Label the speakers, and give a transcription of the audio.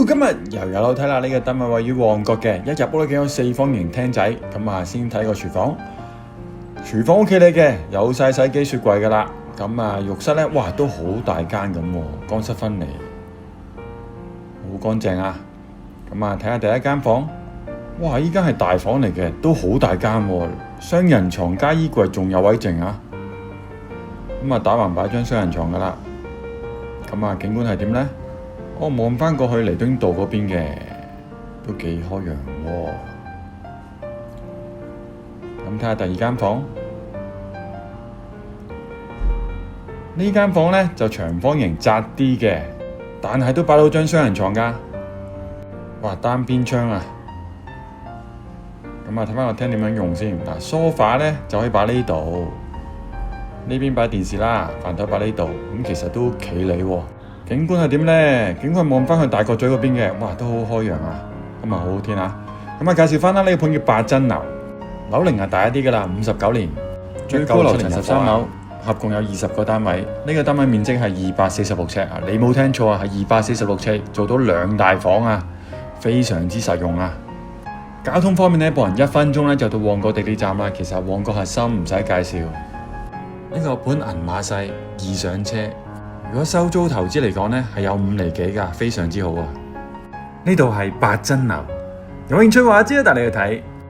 Speaker 1: 今日又有樓睇啦！呢個單位位於旺角嘅，一入屋咧見到四方形廳仔，咁啊先睇個廚房。廚房 OK 嚟嘅，有晒洗機雪櫃噶啦。咁啊浴室咧，哇都好大間咁，乾濕分離，好乾淨啊！咁啊睇下第一間房，哇依間係大房嚟嘅，都好大間喎，雙人床加衣櫃仲有位剩啊！咁啊打橫擺張雙人床噶啦。咁啊景觀係點呢？我望翻過去彌敦道嗰邊嘅，都幾開揚喎。咁睇下第二間房，呢間房呢就長方形窄啲嘅，但係都擺到張雙人床噶。哇，單邊窗啊！咁啊睇翻個廳點樣用先。嗱，梳化呢就可以擺呢度，呢邊擺電視啦，飯台擺呢度，咁其實都企理喎。景觀係點呢？景觀望翻去大角咀嗰邊嘅，哇都好開揚啊！咁啊好好天啊！咁啊介紹翻啦，呢個盤叫八珍樓，樓齡係大一啲噶啦，59年，最高樓層13樓，合共有20個單位。呢個單位面積係246尺啊！你冇聽錯啊，係246尺，做到2大房啊，非常之實用啊！交通方面呢，步行1分鐘咧就到旺角地鐵站啦。其實旺角核心唔使介紹，呢個盤銀碼細，易上車。如果收租投資嚟講呢，係有5厘幾㗎，非常之好啊！呢度係八珍樓，有興趣嘅話，即刻帶你去睇。